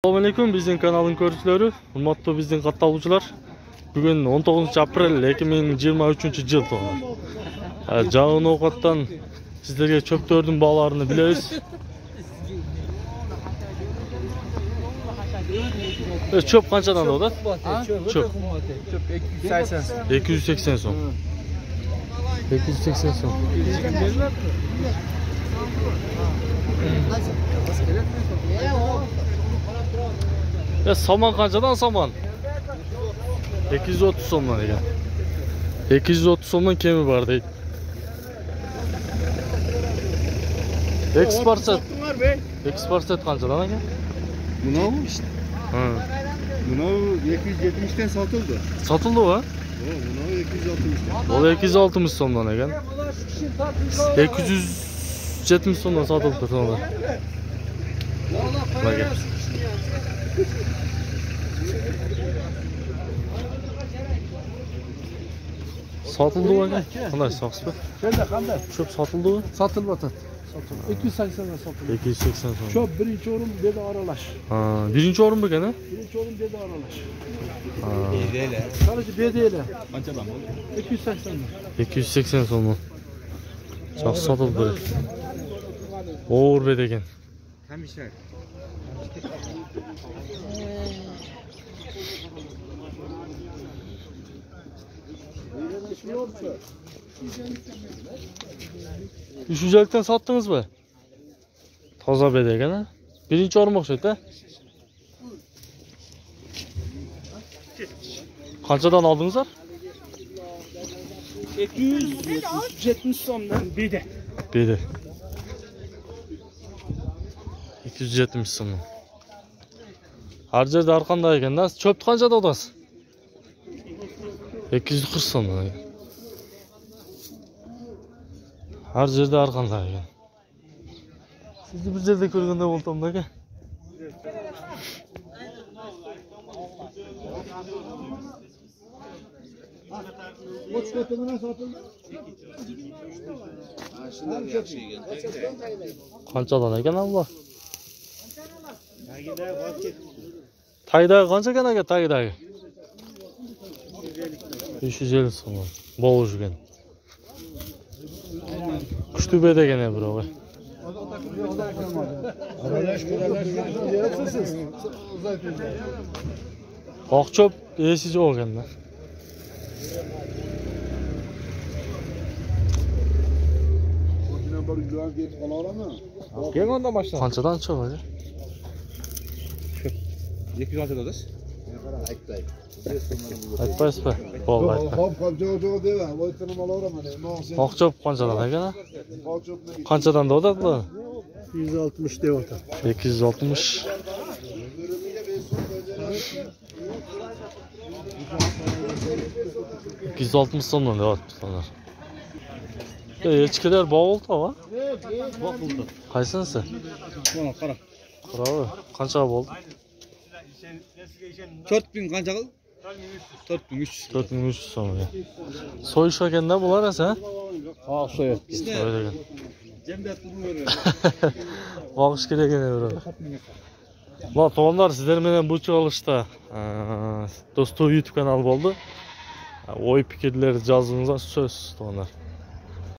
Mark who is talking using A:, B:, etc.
A: Assalamu alaykum bizning kanalın ko'ruvchilari, hurmatli bizning qattoluvchilar. Bugun 19-aprel 2023-yil to'g'ri. Jag'in ovqatdan sizlarga cho'ptorning bog'larini bilamiz. Cho'p qanchadan o'tadi? Cho'p 280 so'm. 280 so'm. Saman qanchadan saman? 230 so'mdan ekan. 230 so'mdan kemi bor deydi. Eksport qanchadan ekan?
B: Buna işte.
A: Ha.
B: Buna 270'ten satıldı.
A: Satıldı mı?
B: Buna 260'tan.
A: O da 260 so'mdan ekan. 270 so'mdan satıldı sonra. Bak. Satıldı mı ekan? Qanday soqsiz be? Cho'p satıldı mı?
C: Satıldı atat. 280'dan satıldı.
A: 280 so'm.
C: Cho'p birinchi o'rin dedi aralash.
A: Ha, birinchi o'rin ekan a?
C: Birinchi o'rin dedi aralash.
A: Ha.
C: Bedeli. Qanacha bedeli? Qanchadan bo'ldi? 280dan.
A: 280 so'm. Çok satıldı. Oğur bed ekan.
B: Kamishlar.
A: Üçüncülükten sattınız mı? Toza bed ekan ha? Birinchi o'rin o'xshaydi. Qanchadan oldingizlar?
C: 270 so'mdan bedi.
A: Bedi. 270 so'm. Har yerda har qanday ekanda. Cho'pni qanchada otasiz? 240 so'mdan ekan. Har yerda har qanday ekan. Sizni bir yerda ko'rganda bo'ldim aka. Qanchadan ekan bu? Tagidagi qancha ekan aka tagidagi? 350 so'm. Bo'g'ishgan. Kuchli bed ekan biroq. Oq cho'p esiz o'ganda.
C: Keyin ondan boshla.
A: Qanchadan cho'p aka?
B: 260 dolar.
A: Aytmaysizmi? Bo'ldi aytma. Oq cho'p qanchadan ekan? Qanchadan o'tadi bu?
C: 160 deb o'tadi.
A: 260. $260 so'mdan deyaptilar. Echkilar bo'g'ildi ha?
B: Boqildi.
A: Qaysinisi?
B: Mana qara.
A: Qaravi. Qancha bo'ldi?
B: 4000 qancha qildi? 4300.
A: 4300 so'm. So'yish ekanda bular esa?
C: Ha, so'yadi.
A: So'yadi.
B: Jamiyat turmuyor.
A: Boqish kerak ekan bro. Mana to'g'onlar sizlar bilan bu chiqilishda Do'stov YouTube kanali bo'ldi. O'y fikrlar yozingizlar so'z to'g'onlar.